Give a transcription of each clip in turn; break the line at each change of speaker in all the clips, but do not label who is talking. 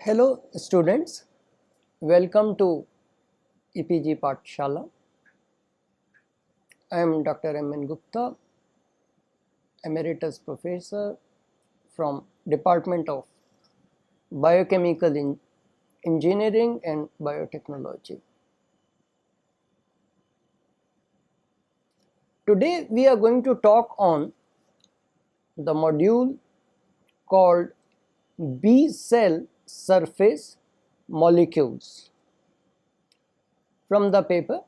Hello students, welcome to EPG Pathshala. I am Dr. M.N. Gupta, Emeritus Professor from Department of Biochemical Engineering and Biotechnology. Today we are going to talk on the module called B cell surface molecules from the paper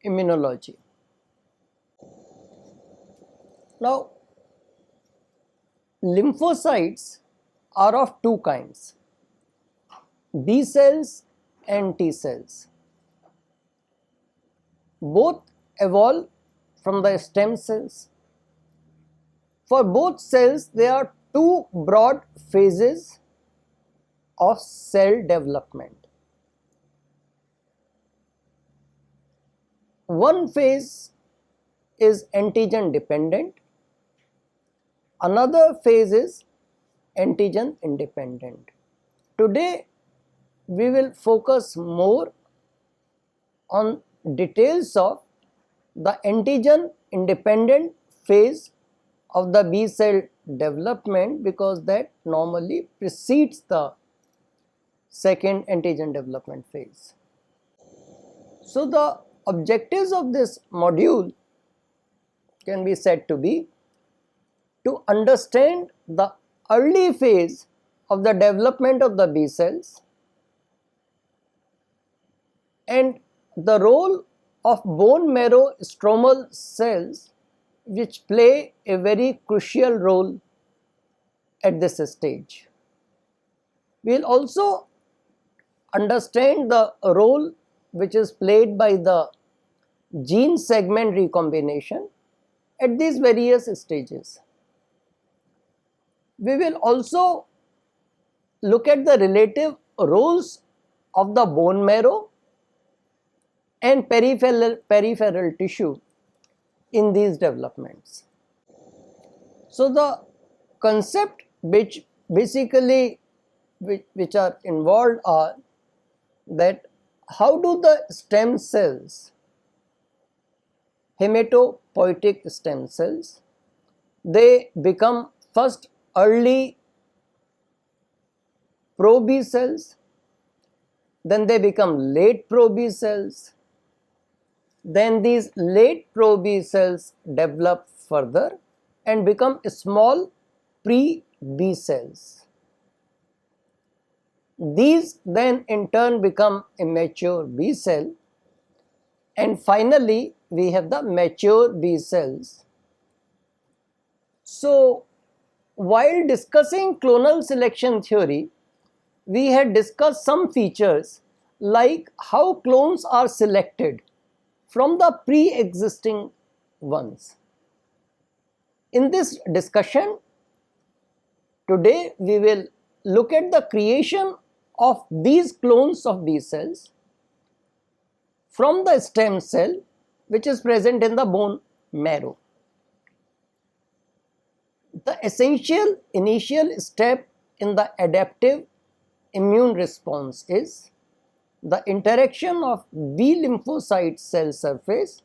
Immunology. Now, lymphocytes are of two kinds, B cells and T cells. Both evolve from the stem cells. For both cells, there are two broad phases of cell development. One phase is antigen dependent, another phase is antigen independent. Today we will focus more on details of the antigen independent phase of the B cell development, because that normally precedes the second antigen development phase. So the objectives of this module can be said to be to understand the early phase of the development of the B cells and the role of bone marrow stromal cells, which play a very crucial role at this stage. We will also understand the role which is played by the gene segment recombination at these various stages. We will also look at the relative roles of the bone marrow and peripheral tissue in these developments. So the concept which are involved are that how do the stem cells, hematopoietic stem cells, they become first early pro B cells, then they become late pro B cells, then these late pro B cells develop further and become small pre B cells. These then in turn become a mature B cell, and finally we have the mature B cells. So while discussing clonal selection theory, we had discussed some features like how clones are selected from the pre-existing ones. In this discussion, today we will look at the creation of these clones of B cells from the stem cell which is present in the bone marrow. The essential initial step in the adaptive immune response is the interaction of B lymphocyte cell surface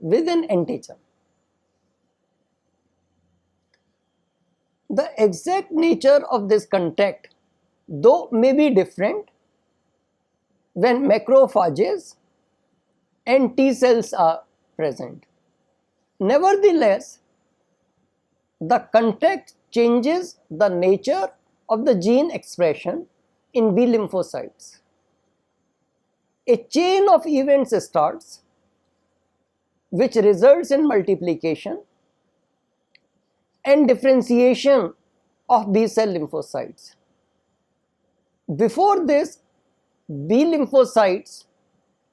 with an antigen. The exact nature of this contact, though, may be different when macrophages and T cells are present. Nevertheless, the contact changes the nature of the gene expression in B lymphocytes. A chain of events starts which results in multiplication and differentiation of B cell lymphocytes. Before this, B lymphocytes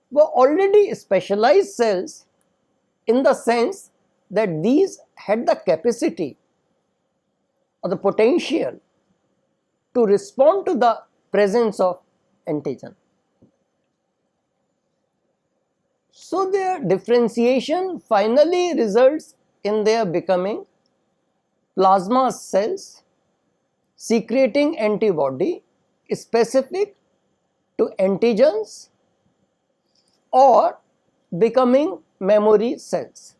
were already specialized cells in the sense that these had the capacity or the potential to respond to the presence of antigen. So their differentiation finally results in their becoming plasma cells, secreting antibody specific to antigens or becoming memory cells.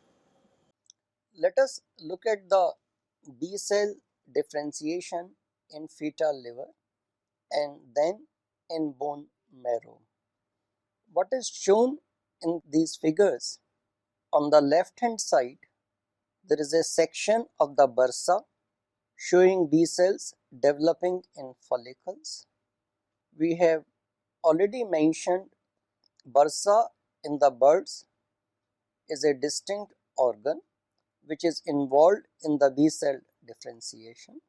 Let us look at the B cell differentiation in fetal liver and then in bone marrow. What is shown in these figures? On the left hand side, there is a section of the bursa showing B cells developing in follicles. We have already mentioned bursa in the birds is a distinct organ which is involved in the B cell differentiation.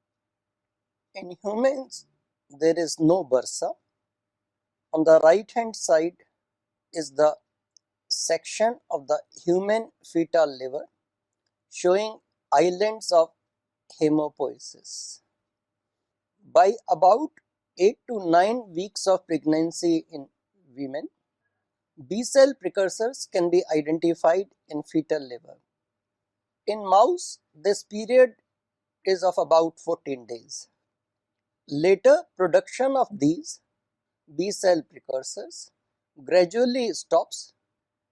In humans, there is no bursa. On the right hand side is the section of the human fetal liver showing islands of hemopoiesis. By about 8 to 9 weeks of pregnancy in women, B cell precursors can be identified in fetal liver. In mouse, this period is of about 14 days. Later, production of these B cell precursors gradually stops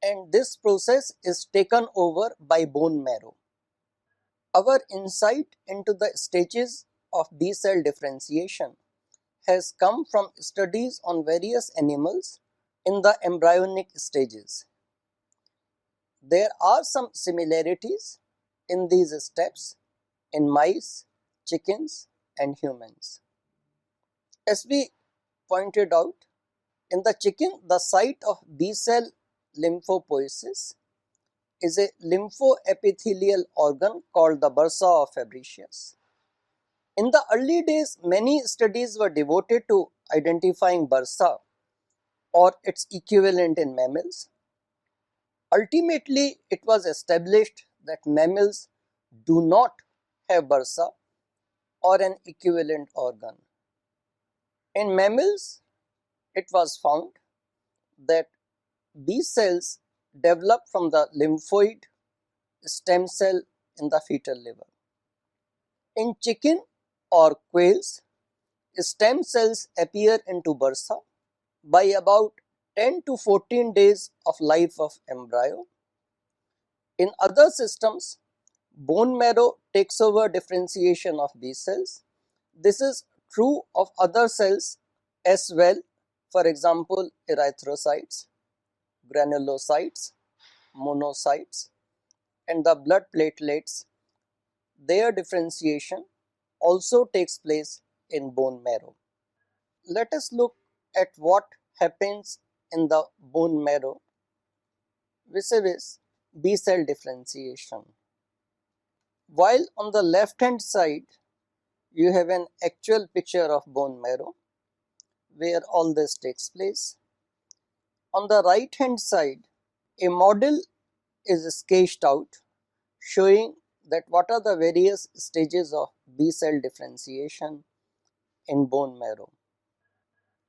and this process is taken over by bone marrow. Our insight into the stages of B cell differentiation has come from studies on various animals in the embryonic stages. There are some similarities in these steps in mice, chickens, and humans. As we pointed out, in the chicken, the site of B cell lymphopoiesis is a lymphoepithelial organ called the bursa of Fabricius. In the early days, many studies were devoted to identifying bursa or its equivalent in mammals. Ultimately, it was established that mammals do not have bursa or an equivalent organ. In mammals, it was found that B cells develop from the lymphoid stem cell in the fetal liver. In chicken or quails, stem cells appear into bursa by about 10 to 14 days of life of embryo. In other systems, bone marrow takes over differentiation of B cells. This is true of other cells as well, for example, erythrocytes, granulocytes, monocytes, and the blood platelets. Their differentiation also takes place in bone marrow. Let us look at what happens in the bone marrow vis-a-vis B cell differentiation. While on the left hand side you have an actual picture of bone marrow where all this takes place. On the right hand side, a model is sketched out showing that what are the various stages of B cell differentiation in bone marrow.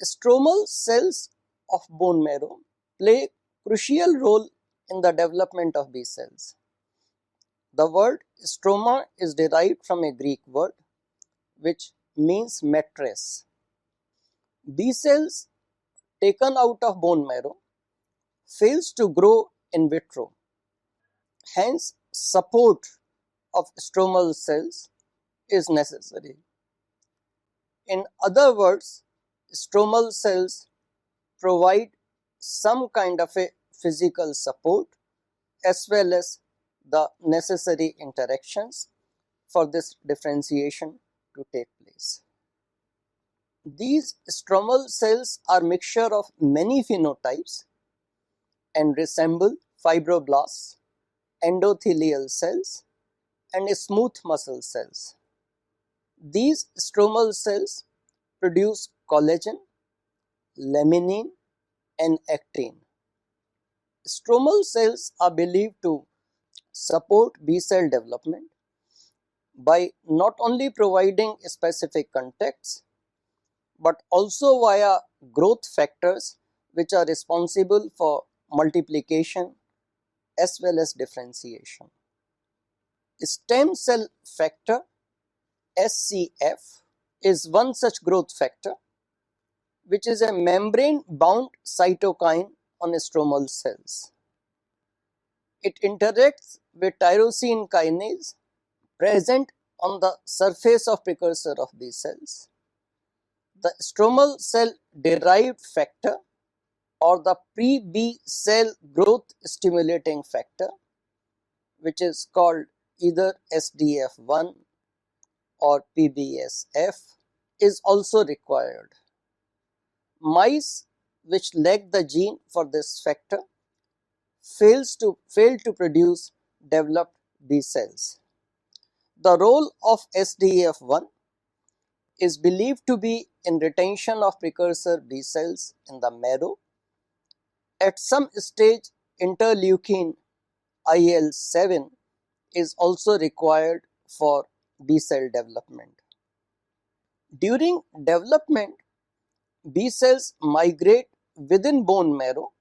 Stromal cells of bone marrow play crucial role in the development of B cells. The word stroma is derived from a Greek word which means mattress. B cells taken out of bone marrow fails to grow in vitro. Hence, support of stromal cells is necessary. In other words, stromal cells provide some kind of a physical support as well as the necessary interactions for this differentiation to take place. These stromal cells are mixture of many phenotypes and resemble fibroblasts, endothelial cells, and smooth muscle cells. These stromal cells produce collagen, laminin, and actin. Stromal cells are believed to support B cell development by not only providing specific contacts but also via growth factors which are responsible for multiplication as well as differentiation. Stem cell factor SCF is one such growth factor, which is a membrane-bound cytokine on stromal cells. It interacts with tyrosine kinase present on the surface of precursor of these cells. The stromal cell derived factor or the pre-B cell growth stimulating factor, which is called either SDF1 or PBSF, is also required. Mice which lack the gene for this factor fail to produce developed B cells. The role of SDF1 is believed to be in retention of precursor B cells in the marrow. At some stage, interleukin IL-7 is also required for B cell development. During development, B cells migrate within bone marrow,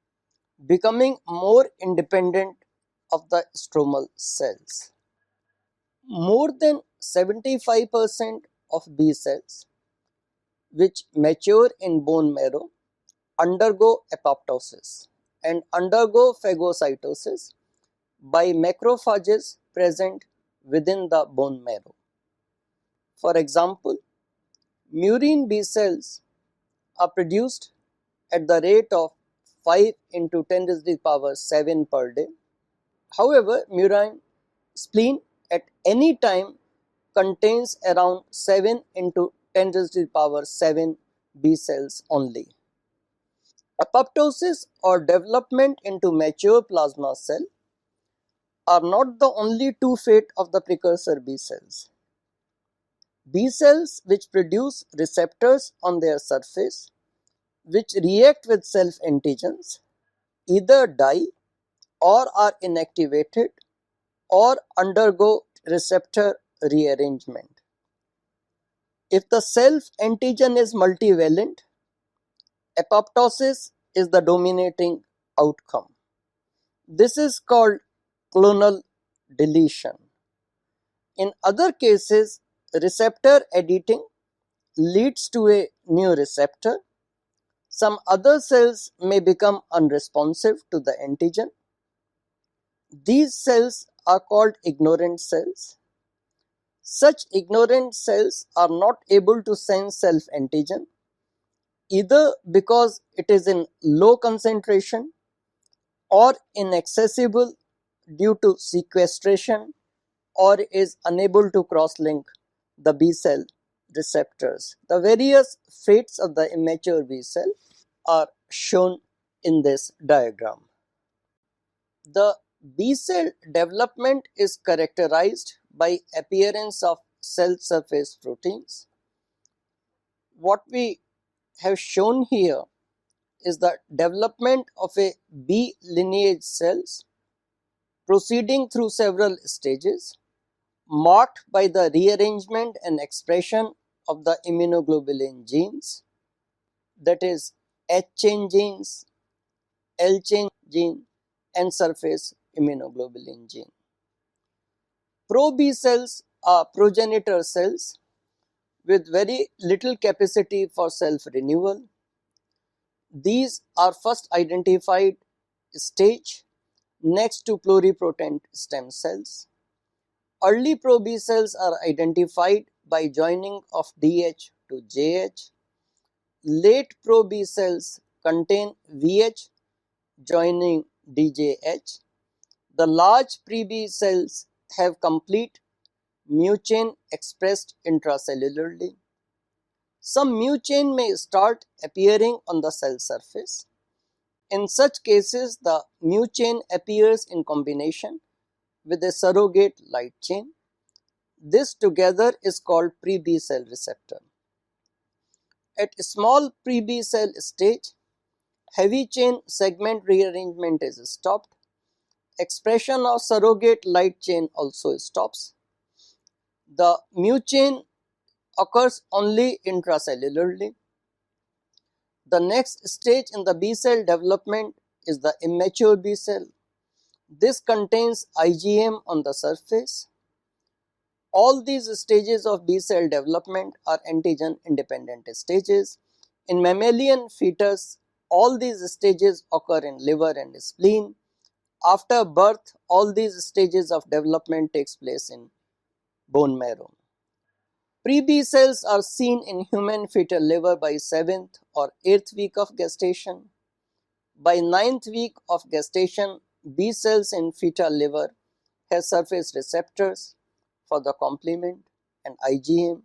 becoming more independent of the stromal cells. More than 75% of B cells which mature in bone marrow undergo apoptosis and undergo phagocytosis by macrophages present within the bone marrow. For example, murine B cells are produced at the rate of 5 into 10 to the power 7 per day. However, murine spleen at any time contains around 7 into 10 to the power 7 B cells only. Apoptosis or development into mature plasma cell are not the only two fate of the precursor B cells. B cells which produce receptors on their surface which react with self antigens either die or are inactivated or undergo receptor rearrangement. If the self antigen is multivalent, apoptosis is the dominating outcome. This is called clonal deletion. In other cases, receptor editing leads to a new receptor. Some other cells may become unresponsive to the antigen. These cells are called ignorant cells. Such ignorant cells are not able to sense self antigen either because it is in low concentration or inaccessible due to sequestration or is unable to cross-link the B cell receptors. The various fates of the immature B cell are shown in this diagram. The B cell development is characterized by appearance of cell surface proteins. What we have shown here is the development of a B lineage cells proceeding through several stages marked by the rearrangement and expression of the immunoglobulin genes, that is H chain genes, L chain gene and surface immunoglobulin gene. Pro-B cells are progenitor cells with very little capacity for self-renewal. These are first identified stage next to pluripotent stem cells. Early pro-B cells are identified by joining of DH to JH. Late pro-B cells contain VH joining DJH. The large pre-B cells have complete mu chain expressed intracellularly. Some mu chain may start appearing on the cell surface. In such cases, the mu chain appears in combination with a surrogate light chain. This together is called pre-B cell receptor. At small pre-B cell stage, heavy chain segment rearrangement is stopped. Expression of surrogate light chain also stops. The mu chain occurs only intracellularly. The next stage in the B cell development is the immature B cell. This contains IgM on the surface. All these stages of B cell development are antigen independent stages. In mammalian fetus, all these stages occur in liver and spleen. After birth, all these stages of development takes place in bone marrow. Pre-B cells are seen in human fetal liver by 7th or 8th week of gestation. By 9th week of gestation, B cells in fetal liver have surface receptors for the complement and IgM.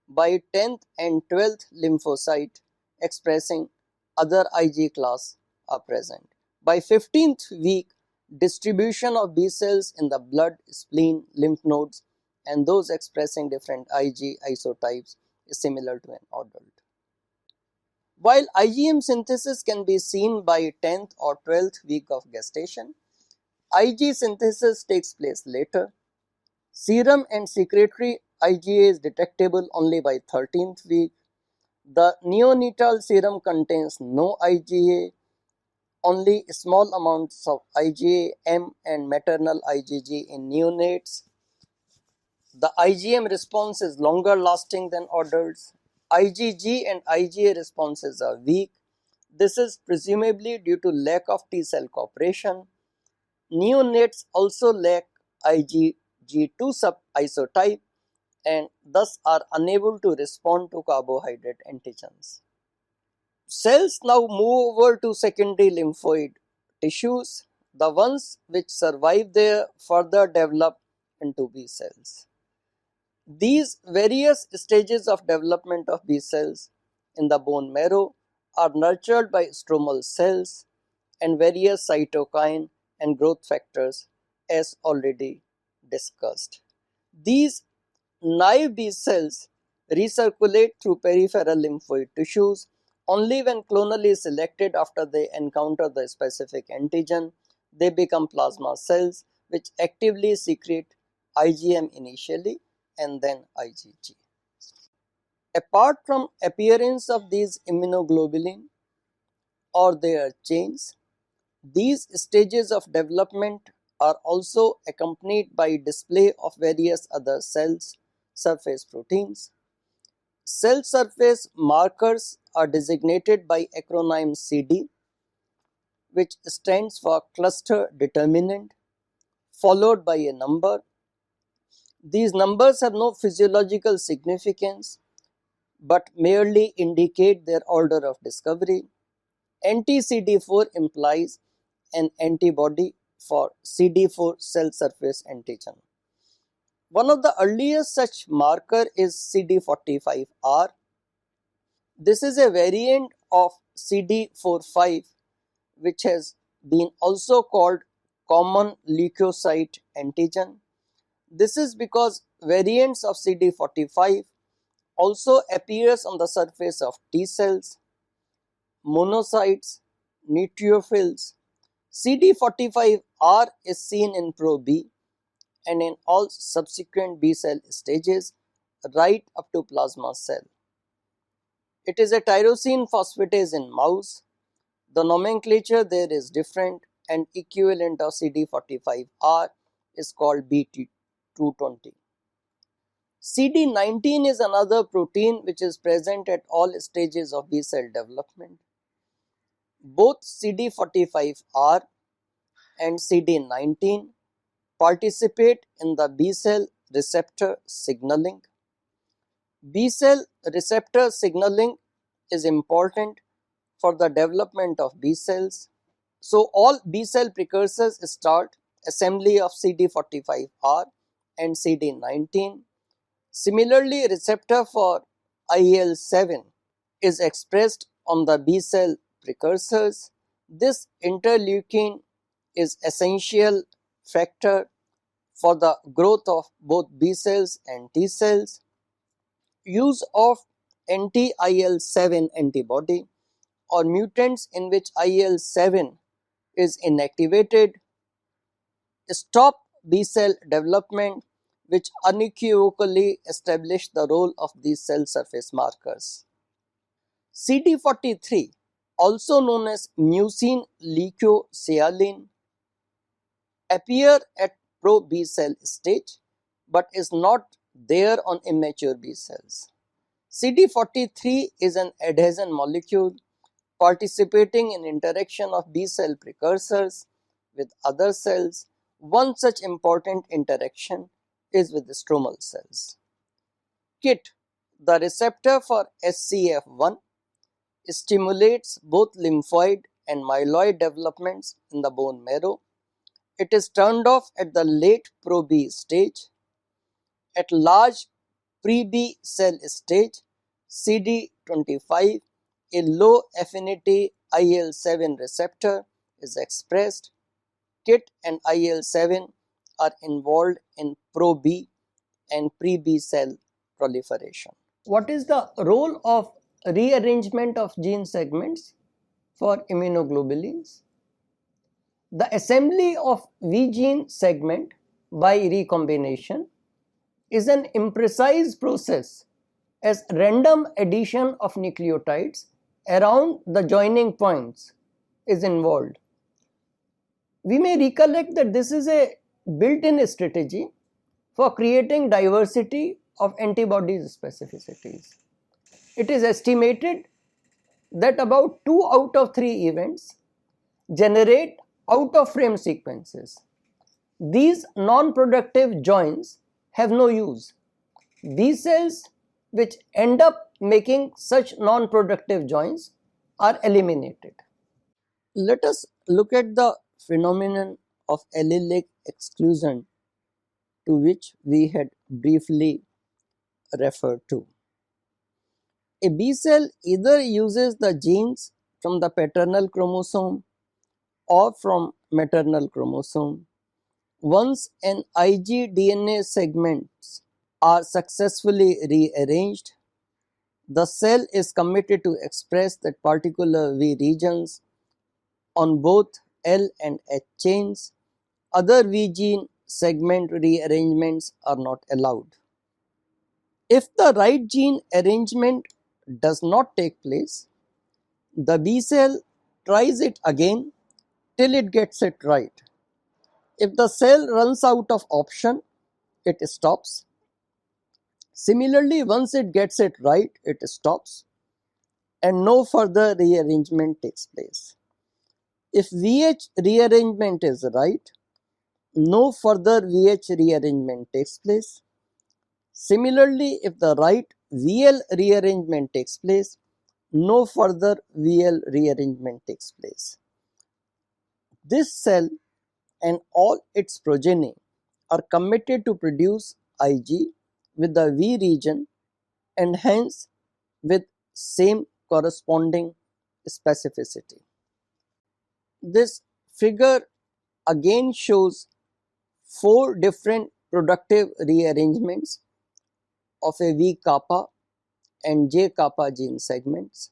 By 10th and 12th, lymphocyte expressing other Ig class are present. By 15th week, distribution of B cells in the blood, spleen, lymph nodes and those expressing different Ig isotypes is similar to an adult. While IgM synthesis can be seen by 10th or 12th week of gestation, Ig synthesis takes place later. Serum and secretory IgA is detectable only by 13th week. The neonatal serum contains no IgA, only small amounts of IgA, M and maternal IgG in neonates. The IgM response is longer lasting than adults. IgG and IgA responses are weak. This is presumably due to lack of T cell cooperation. Neonates also lack IgG2 subisotype and thus are unable to respond to carbohydrate antigens. Cells now move over to secondary lymphoid tissues. The ones which survive there further develop into B cells. These various stages of development of B cells in the bone marrow are nurtured by stromal cells and various cytokine and growth factors as already discussed. These naive B cells recirculate through peripheral lymphoid tissues only when clonally selected after they encounter the specific antigen. They become plasma cells which actively secrete IgM initially and then IgG. Apart from appearance of these immunoglobulin or their chains, these stages of development are also accompanied by display of various other cells surface proteins. Cell surface markers are designated by acronym CD, which stands for cluster determinant, followed by a number. These numbers have no physiological significance but merely indicate their order of discovery. Anti-CD4 implies an antibody for CD4 cell surface antigen. One of the earliest such marker is CD45R. This is a variant of CD45 which has been also called common leukocyte antigen. This is because variants of CD45 also appears on the surface of T cells, monocytes, neutrophils. CD45R is seen in Pro-B and in all subsequent B cell stages right up to plasma cell. It is a tyrosine phosphatase in mouse. The nomenclature there is different and equivalent of CD45R is called BT220. CD19 is another protein which is present at all stages of B cell development. Both CD45R and CD19 participate in the B cell receptor signaling. B cell receptor signaling is important for the development of B cells. So, all B cell precursors start assembly of CD45R and CD19. Similarly, receptor for IL-7 is expressed on the B cell precursors. This interleukin is essential factor for the growth of both B cells and T cells. Use of anti-IL-7 antibody or mutants in which IL-7 is inactivated stop B cell development, which unequivocally establish the role of these cell surface markers. CD43, also known as mucin leukocyalin, appear at pro-B cell stage but is not there on immature B cells. CD43 is an adhesion molecule participating in interaction of B cell precursors with other cells. One such important interaction is with the stromal cells. KIT, the receptor for SCF1, stimulates both lymphoid and myeloid developments in the bone marrow. It is turned off at the late pro-B stage. At large pre-B cell stage, CD25, a low affinity IL-7 receptor, is expressed. KIT and IL-7 are involved in pro-B and pre-B cell proliferation. What is the role of rearrangement of gene segments for immunoglobulins? The assembly of V gene segment by recombination is an imprecise process as random addition of nucleotides around the joining points is involved. We may recollect that this is a built-in strategy for creating diversity of antibodies specificities. It is estimated that about 2 out of 3 events generate out of frame sequences. These non-productive joins have no use. B cells which end up making such non-productive joins are eliminated. Let us look at the phenomenon of allelic exclusion to which we had briefly referred to. A B cell either uses the genes from the paternal chromosome or from maternal chromosome. Once an IgDNA segments are successfully rearranged, the cell is committed to express that particular V regions on both L and H chains. Other V gene segment rearrangements are not allowed. If the right gene arrangement does not take place, the B cell tries it again till it gets it right. If the cell runs out of option, it stops. Similarly, once it gets it right, it stops and no further rearrangement takes place. If VH rearrangement is right, no further VH rearrangement takes place. Similarly, if the right VL rearrangement takes place, no further VL rearrangement takes place. This cell and all its progeny are committed to produce Ig with the V region and hence with same corresponding specificity. This figure again shows 4 different productive rearrangements of a V kappa and J kappa gene segments.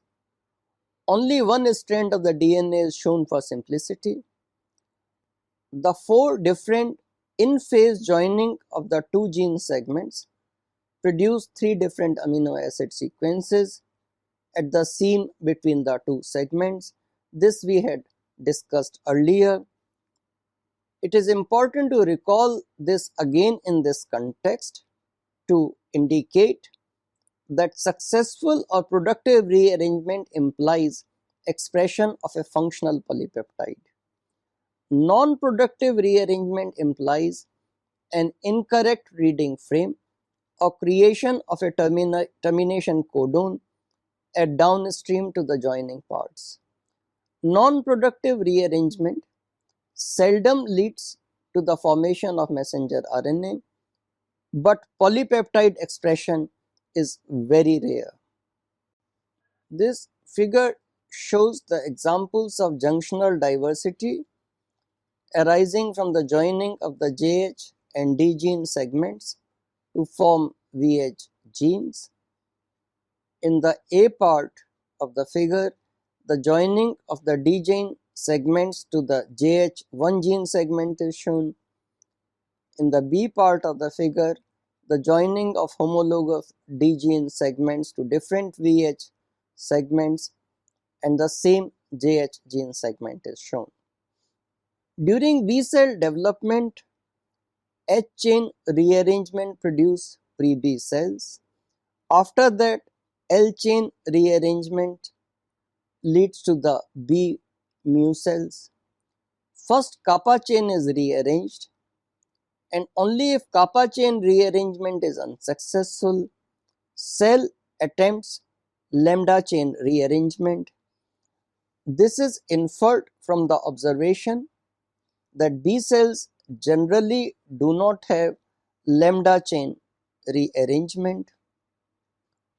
Only one strand of the DNA is shown for simplicity. The 4 different in-phase joining of the 2 gene segments produce 3 different amino acid sequences at the seam between the 2 segments. This we had discussed earlier. It is important to recall this again in this context to indicate that successful or productive rearrangement implies expression of a functional polypeptide. Non-productive rearrangement implies an incorrect reading frame or creation of a termination codon at downstream to the joining parts. Non-productive rearrangement seldom leads to the formation of messenger RNA, but polypeptide expression is very rare. This figure shows the examples of junctional diversity arising from the joining of the JH and D gene segments to form VH genes. In the A part of the figure, the joining of the D gene segments to the JH1 gene segment is shown. In the B part of the figure, the joining of homologous D gene segments to different VH segments and the same JH gene segment is shown. During B cell development, H chain rearrangement produce pre-B cells. After that, L chain rearrangement leads to the B mu cells. First, kappa chain is rearranged, and only if kappa chain rearrangement is unsuccessful, cell attempts lambda chain rearrangement. This is inferred from the observation that B cells generally do not have lambda chain rearrangement.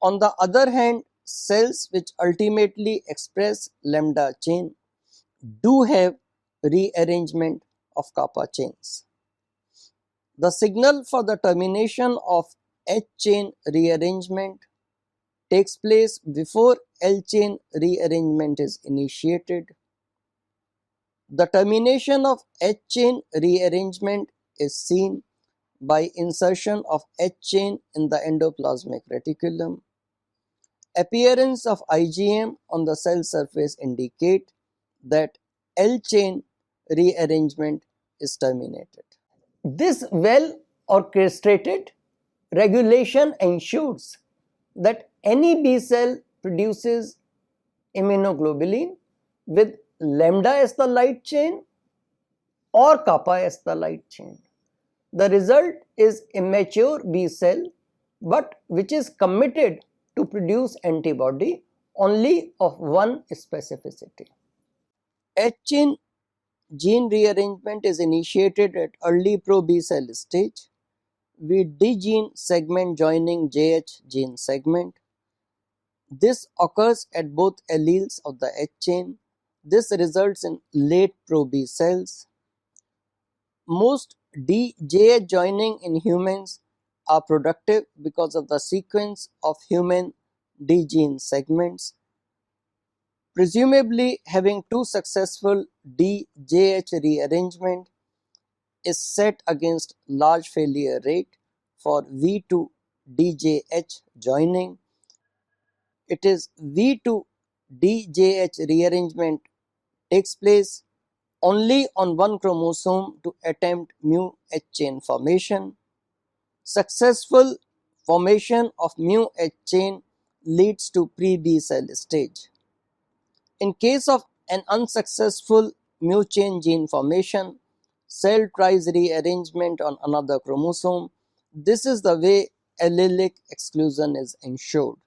On the other hand, cells which ultimately express lambda chain do have rearrangement of kappa chains. The signal for the termination of H chain rearrangement takes place before L chain rearrangement is initiated. The termination of H chain rearrangement is seen by insertion of H chain in the endoplasmic reticulum. Appearance of IgM on the cell surface indicate that L chain rearrangement is terminated. This well orchestrated regulation ensures that any B cell produces immunoglobulin with lambda as the light chain or kappa as the light chain. The result is immature B cell, but which is committed to produce antibody only of one specificity. H chain gene rearrangement is initiated at early pro-B cell stage with D gene segment joining JH gene segment. This occurs at both alleles of the H chain. This results in late pro-B cells. Most DJH joining in humans are productive because of the sequence of human D gene segments. Presumably, having two successful DJH rearrangement is set against large failure rate for V2 DJH joining. It is V2 DJH rearrangement takes place only on one chromosome to attempt mu H chain formation. Successful formation of mu H chain leads to pre-B cell stage. In case of an unsuccessful mu chain gene formation, cell tries rearrangement on another chromosome. This is the way allelic exclusion is ensured.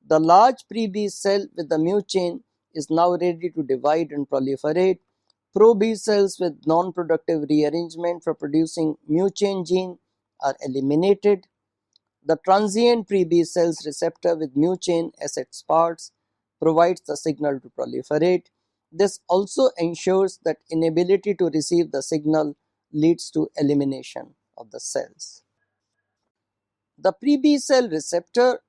The large pre-B cell with the mu chain is now ready to divide and proliferate. Pro-B cells with non-productive rearrangement for producing mu chain gene are eliminated. The transient pre-B cells receptor with mu chain as its parts provides the signal to proliferate. This also ensures that inability to receive the signal leads to elimination of the cells. The pre-B cell receptor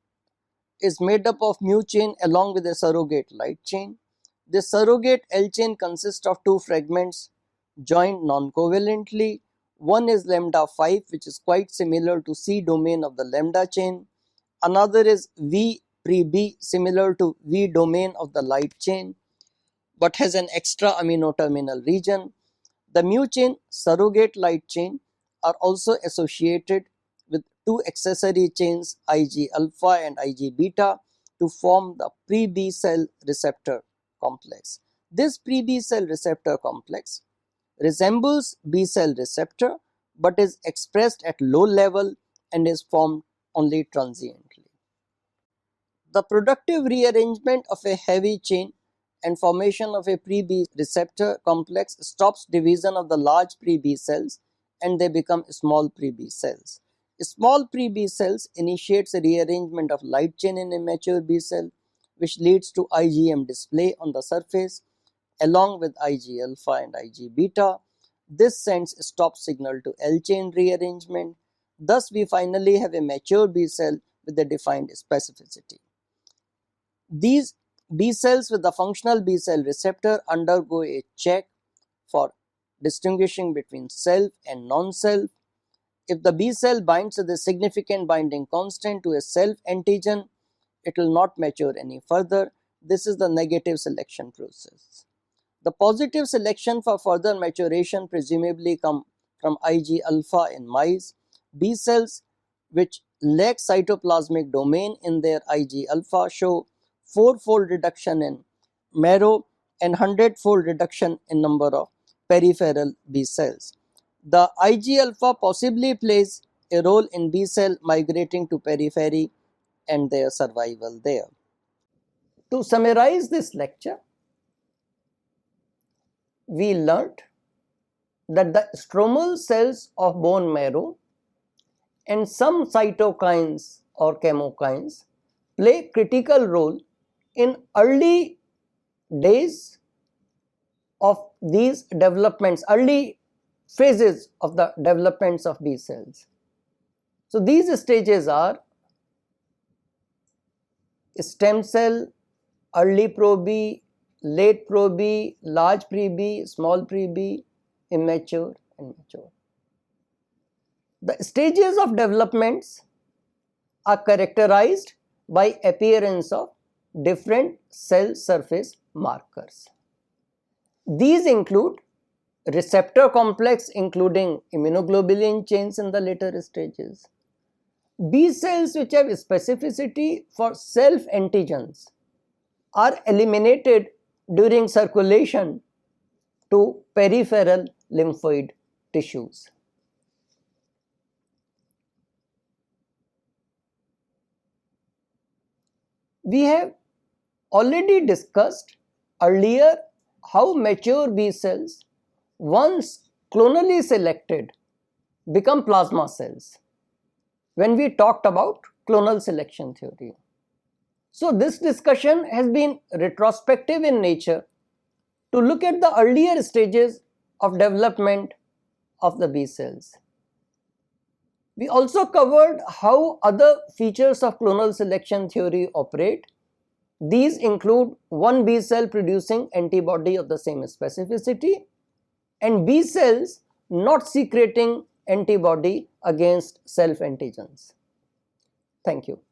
is made up of mu chain along with a surrogate light chain. This surrogate L chain consists of two fragments joined non-covalently. One is lambda 5, which is quite similar to C domain of the lambda chain. Another is V pre-B, similar to V domain of the light chain, but has an extra amino terminal region. The mu chain surrogate light chain are also associated with two accessory chains Ig alpha and Ig beta to form the pre-B cell receptor complex. This pre-B cell receptor complex resembles B cell receptor but is expressed at low level and is formed only transiently. The productive rearrangement of a heavy chain and formation of a pre-B receptor complex stops division of the large pre-B cells and they become small pre-B cells. Small pre-B cells initiates a rearrangement of light chain in a mature B cell, which leads to IgM display on the surface along with Ig alpha and Ig beta. This sends a stop signal to L chain rearrangement. Thus, we finally have a mature B cell with a defined specificity. These B cells with the functional B cell receptor undergo a check for distinguishing between self and non-self. If the B cell binds with a significant binding constant to a self antigen, it will not mature any further. This is the negative selection process. The positive selection for further maturation presumably comes from Ig alpha in mice. B cells which lack cytoplasmic domain in their Ig alpha show 4-fold reduction in marrow and 100-fold reduction in number of peripheral B cells. The Ig alpha possibly plays a role in B cell migrating to periphery and their survival there. To summarize this lecture, we learnt that the stromal cells of bone marrow and some cytokines or chemokines play critical role in early days of these developments, early phases of the developments of B cells. So these stages are stem cell, early pro-B, late pro-B, large pre-B, small pre-B, immature and mature. The stages of developments are characterized by appearance of different cell surface markers. These include receptor complex including immunoglobulin chains in the later stages, B cells which have specificity for self antigens are eliminated during circulation to peripheral lymphoid tissues. We have already discussed earlier how mature B cells, once clonally selected, become plasma cells when we talked about clonal selection theory. So this discussion has been retrospective in nature to look at the earlier stages of development of the B cells. We also covered how other features of clonal selection theory operate. These include one B cell producing antibody of the same specificity and B cells not secreting antibody against self antigens. Thank you.